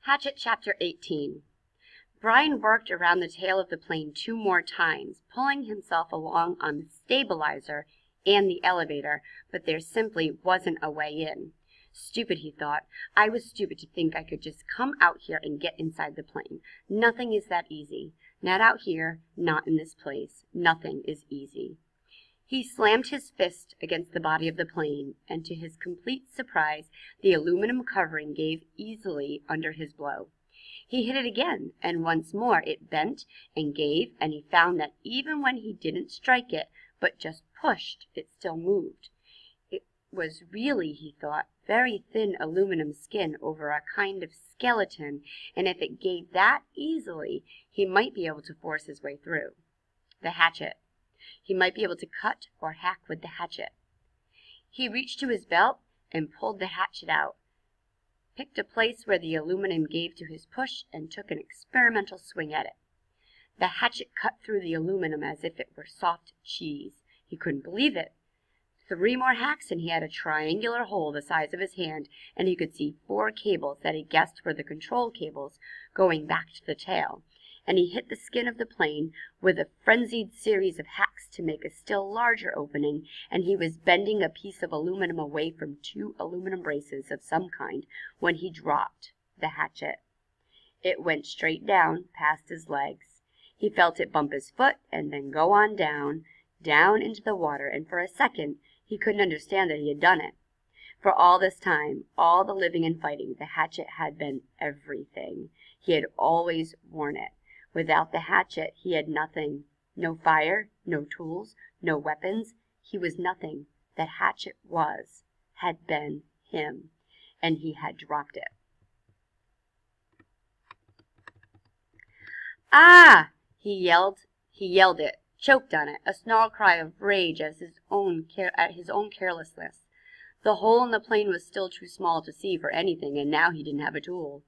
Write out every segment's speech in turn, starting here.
Hatchet Chapter 18. Brian worked around the tail of the plane 2 more times, pulling himself along on the stabilizer and the elevator, but there simply wasn't a way in. Stupid, he thought. I was stupid to think I could just come out here and get inside the plane. Nothing is that easy. Not out here, not in this place. Nothing is easy. He slammed his fist against the body of the plane, and to his complete surprise, the aluminum covering gave easily under his blow. He hit it again, and once more it bent and gave, and he found that even when he didn't strike it, but just pushed, it still moved. It was really, he thought, very thin aluminum skin over a kind of skeleton, and if it gave that easily, he might be able to force his way through. The hatchet. He might be able to cut or hack with the hatchet. He reached to his belt and pulled the hatchet out, picked a place where the aluminum gave to his push, and took an experimental swing at it. The hatchet cut through the aluminum as if it were soft cheese. He couldn't believe it. 3 more hacks and he had a triangular hole the size of his hand, and he could see 4 cables that he guessed were the control cables going back to the tail. And he hit the skin of the plane with a frenzied series of hacks to make a still larger opening, and he was bending a piece of aluminum away from 2 aluminum braces of some kind when he dropped the hatchet. It went straight down past his legs. He felt it bump his foot and then go on down, down into the water, and for a second he couldn't understand that he had done it. For all this time, all the living and fighting, the hatchet had been everything. He had always worn it. Without the hatchet, he had nothing. No fire, no tools, no weapons. He was nothing. The hatchet had been him, and he had dropped it. Ah! He yelled it, choked on it, a snarl cry of rage at his own carelessness. The hole in the plane was still too small to see for anything, and now he didn't have a tool.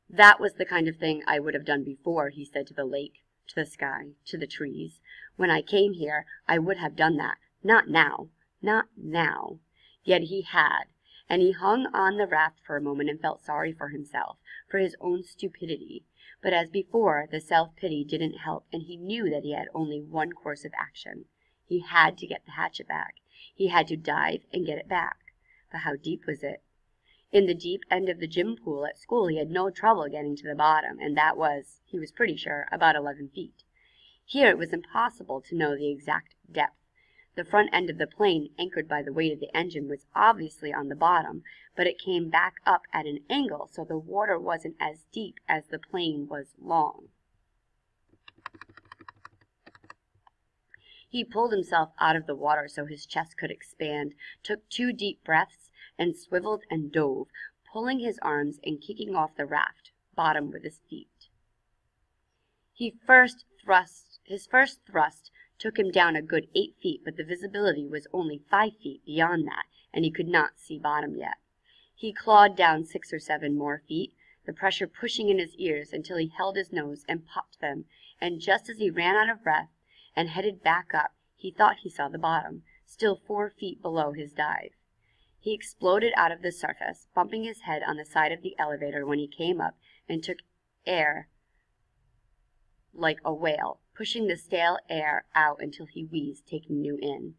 That was the kind of thing I would have done before, he said to the lake, to the sky, to the trees. When I came here, I would have done that. Not now. Not now. Yet he had, and he hung on the raft for a moment and felt sorry for himself, for his own stupidity. But as before, the self-pity didn't help, and he knew that he had only one course of action. He had to get the hatchet back. He had to dive and get it back. But how deep was it? In the deep end of the gym pool at school, he had no trouble getting to the bottom, and that was, he was pretty sure, about 11 feet. Here it was impossible to know the exact depth. The front end of the plane, anchored by the weight of the engine, was obviously on the bottom, but it came back up at an angle, so the water wasn't as deep as the plane was long. He pulled himself out of the water so his chest could expand, took 2 deep breaths, and swiveled and dove, pulling his arms and kicking off the raft bottom with his feet. His first thrust took him down a good 8 feet, but the visibility was only 5 feet beyond that, and he could not see bottom yet. He clawed down 6 or 7 more feet, the pressure pushing in his ears until he held his nose and popped them, and just as he ran out of breath and headed back up, he thought he saw the bottom, still 4 feet below his dive. He exploded out of the surface, bumping his head on the side of the elevator when he came up, and took air like a whale, pushing the stale air out until he wheezed, taking new in.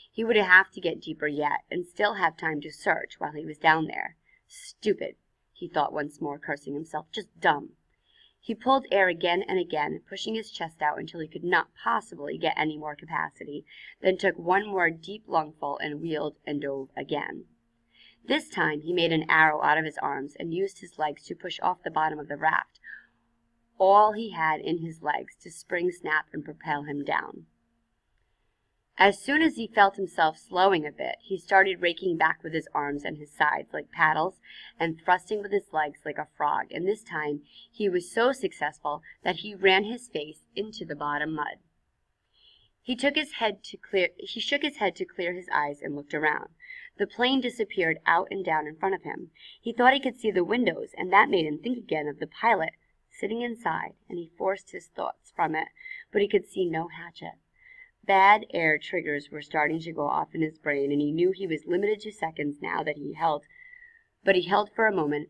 He would have to get deeper yet, and still have time to search while he was down there. Stupid, he thought once more, cursing himself, just dumb. He pulled air again and again, pushing his chest out until he could not possibly get any more capacity, then took 1 more deep lungful and wheeled and dove again. This time he made an arrow out of his arms and used his legs to push off the bottom of the raft, all he had in his legs to spring, snap, and propel him down. As soon as he felt himself slowing a bit, he started raking back with his arms and his sides like paddles and thrusting with his legs like a frog, and this time he was so successful that he ran his face into the bottom mud. He shook his head to clear his eyes and looked around. The plane disappeared out and down in front of him. He thought he could see the windows, and that made him think again of the pilot sitting inside, and he forced his thoughts from it, but he could see no hatchet. Bad air triggers were starting to go off in his brain, and he knew he was limited to seconds now that he held for a moment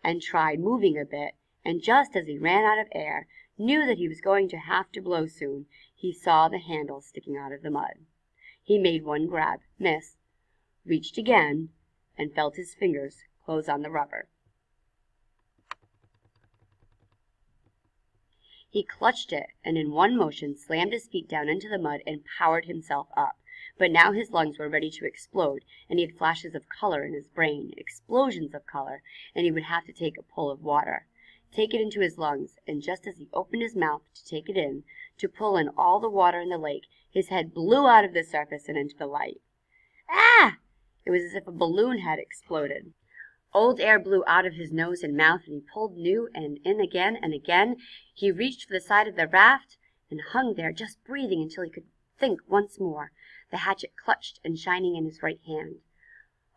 and tried moving a bit, and just as he ran out of air, knew that he was going to have to blow soon, he saw the handle sticking out of the mud. He made one grab, missed, reached again, and felt his fingers close on the rubber. He clutched it, and in one motion slammed his feet down into the mud and powered himself up. But now his lungs were ready to explode, and he had flashes of color in his brain, explosions of color, and he would have to take a pull of water, take it into his lungs, and just as he opened his mouth to take it in, to pull in all the water in the lake, his head blew out of the surface and into the light. Ah! It was as if a balloon had exploded. Old air blew out of his nose and mouth, and he pulled new and in again and again. He reached for the side of the raft and hung there, just breathing until he could think once more, the hatchet clutched and shining in his right hand.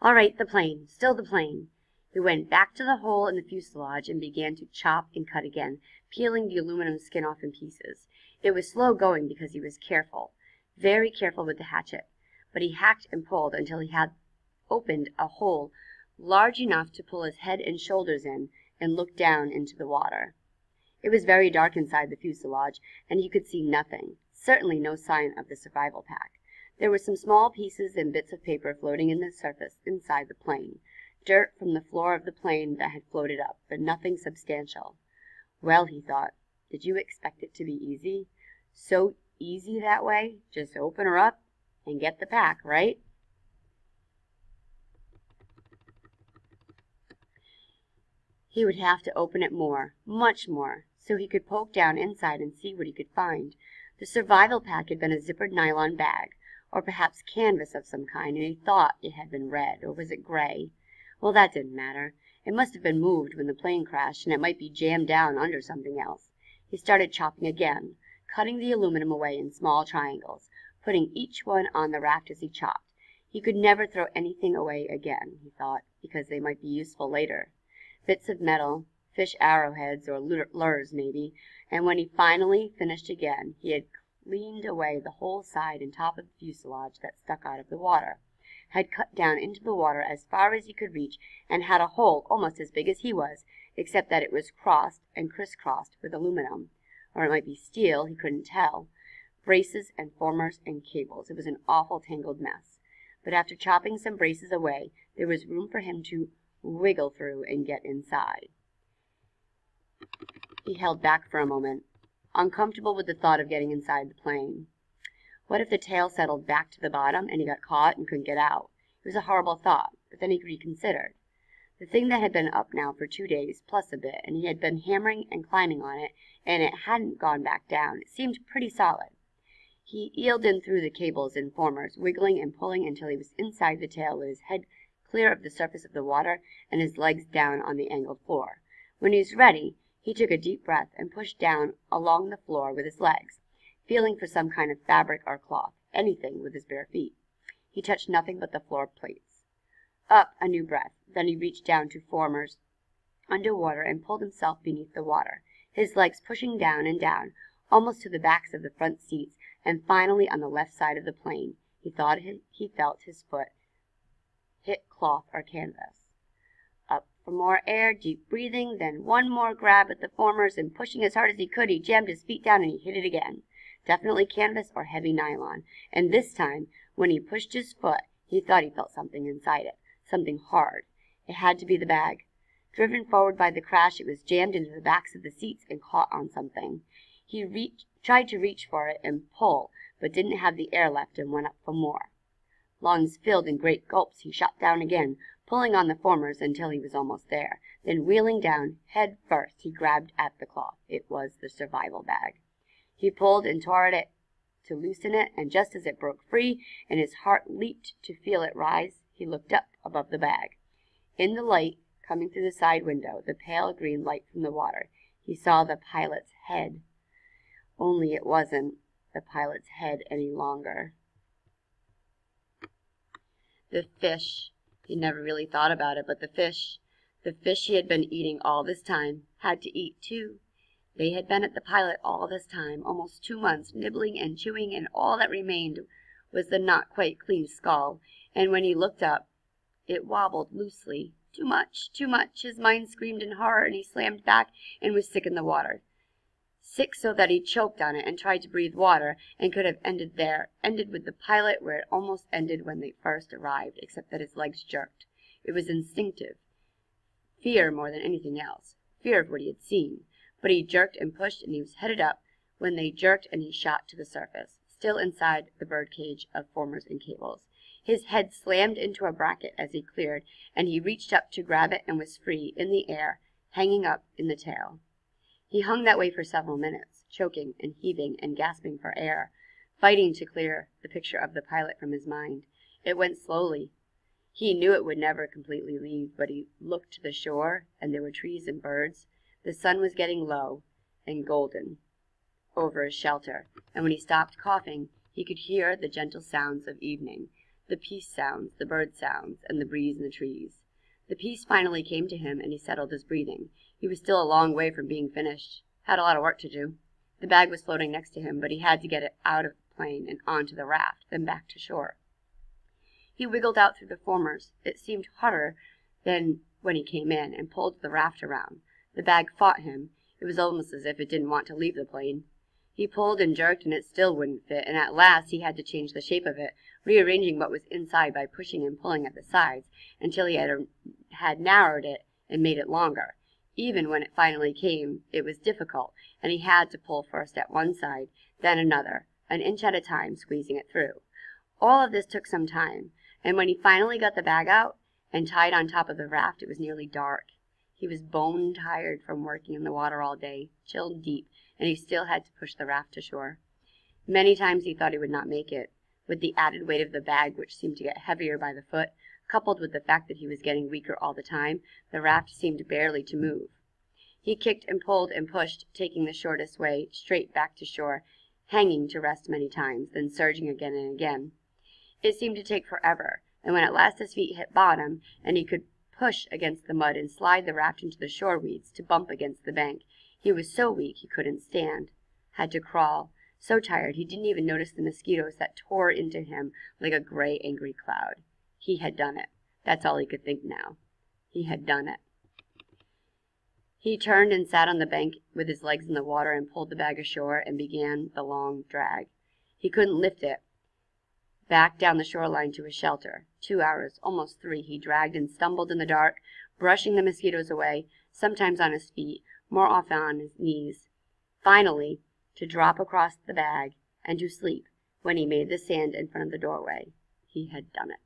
All right, the plane, still the plane. He went back to the hole in the fuselage and began to chop and cut again, peeling the aluminum skin off in pieces. It was slow going because he was careful, very careful with the hatchet, but he hacked and pulled until he had opened a hole large enough to pull his head and shoulders in and look down into the water. It was very dark inside the fuselage, and he could see nothing, certainly no sign of the survival pack. There were some small pieces and bits of paper floating in the surface inside the plane, dirt from the floor of the plane that had floated up, but nothing substantial. Well, he thought, did you expect it to be easy? So easy that way? Just open her up and get the pack, right? He would have to open it more, much more, so he could poke down inside and see what he could find. The survival pack had been a zippered nylon bag, or perhaps canvas of some kind, and he thought it had been red, or was it gray? Well, that didn't matter. It must have been moved when the plane crashed, and it might be jammed down under something else. He started chopping again, cutting the aluminum away in small triangles, putting each one on the raft as he chopped. He could never throw anything away again, he thought, because they might be useful later. Bits of metal, fish arrowheads or lures maybe, and when he finally finished again, he had cleaned away the whole side and top of the fuselage that stuck out of the water, had cut down into the water as far as he could reach, and had a hole almost as big as he was, except that it was crossed and crisscrossed with aluminum, or it might be steel, he couldn't tell, braces and formers and cables. It was an awful tangled mess. But after chopping some braces away, there was room for him to wiggle through and get inside. He held back for a moment, uncomfortable with the thought of getting inside the plane. What if the tail settled back to the bottom and he got caught and couldn't get out? It was a horrible thought, but then he reconsidered. The thing that had been up now for 2 days, plus a bit, and he had been hammering and climbing on it, and it hadn't gone back down. It seemed pretty solid. He eeled in through the cables and formers, wiggling and pulling until he was inside the tail with his head clear of the surface of the water and his legs down on the angled floor. When he was ready, he took a deep breath and pushed down along the floor with his legs, feeling for some kind of fabric or cloth, anything with his bare feet. He touched nothing but the floor plates. Up, a new breath. Then he reached down to formers underwater and pulled himself beneath the water, his legs pushing down and down, almost to the backs of the front seats, and finally on the left side of the plane. He thought he felt his foot hit cloth or canvas. Up for more air, deep breathing, then one more grab at the formers, and pushing as hard as he could, he jammed his feet down and he hit it again. Definitely canvas or heavy nylon, and this time, when he pushed his foot, he thought he felt something inside it, something hard. It had to be the bag. Driven forward by the crash, it was jammed into the backs of the seats and caught on something. He tried to reach for it and pull, but didn't have the air left and went up for more. Lungs filled in great gulps, he shot down again, pulling on the formers until he was almost there. Then wheeling down, head first, he grabbed at the cloth. It was the survival bag. He pulled and tore at it to loosen it, and just as it broke free and his heart leaped to feel it rise, he looked up above the bag. In the light, coming through the side window, the pale green light from the water, he saw the pilot's head. Only it wasn't the pilot's head any longer. The fish. He never really thought about it, but the fish he had been eating all this time, had to eat too. They had been at the pilot all this time, almost 2 months, nibbling and chewing, and all that remained was the not quite clean skull, and when he looked up, it wobbled loosely, Too much, too much. His mind screamed in horror, and he slammed back and was sick in the water. Sick so that he choked on it and tried to breathe water, and could have ended there, ended with the pilot where it almost ended when they first arrived, except that his legs jerked. It was instinctive. Fear more than anything else. Fear of what he had seen. But he jerked and pushed, and he was headed up when they jerked, and he shot to the surface, still inside the bird cage of formers and cables. His head slammed into a bracket as he cleared, and he reached up to grab it and was free, in the air, hanging up in the tail. He hung that way for several minutes, choking and heaving and gasping for air, fighting to clear the picture of the pilot from his mind. It went slowly. He knew it would never completely leave, but he looked to the shore, and there were trees and birds. The sun was getting low and golden over his shelter, and when he stopped coughing, he could hear the gentle sounds of evening, the peace sounds, the bird sounds, and the breeze in the trees. The peace finally came to him, and he settled his breathing. He was still a long way from being finished. Had a lot of work to do. The bag was floating next to him, but he had to get it out of the plane and onto the raft, then back to shore. He wiggled out through the formers. It seemed harder than when he came in, and pulled the raft around. The bag fought him. It was almost as if it didn't want to leave the plane. He pulled and jerked, and it still wouldn't fit, and at last he had to change the shape of it, rearranging what was inside by pushing and pulling at the sides, until he had narrowed it and made it longer. Even when it finally came, it was difficult, and he had to pull first at one side, then another, an inch at a time, squeezing it through. All of this took some time, and when he finally got the bag out and tied on top of the raft, it was nearly dark. He was bone tired from working in the water all day, chilled deep, and he still had to push the raft to shore. Many times he thought he would not make it. With the added weight of the bag, which seemed to get heavier by the foot, coupled with the fact that he was getting weaker all the time, the raft seemed barely to move. He kicked and pulled and pushed, taking the shortest way straight back to shore, hanging to rest many times, then surging again and again. It seemed to take forever, and when at last his feet hit bottom, and he could push against the mud and slide the raft into the shore weeds to bump against the bank, he was so weak he couldn't stand, had to crawl, so tired he didn't even notice the mosquitoes that tore into him like a gray, angry cloud. He had done it. That's all he could think now. He had done it. He turned and sat on the bank with his legs in the water and pulled the bag ashore and began the long drag. He couldn't lift it back down the shoreline to his shelter. 2 hours, almost 3, he dragged and stumbled in the dark, brushing the mosquitoes away, sometimes on his feet, more often on his knees. Finally, to drop across the bag and to sleep when he made the sand in front of the doorway. He had done it.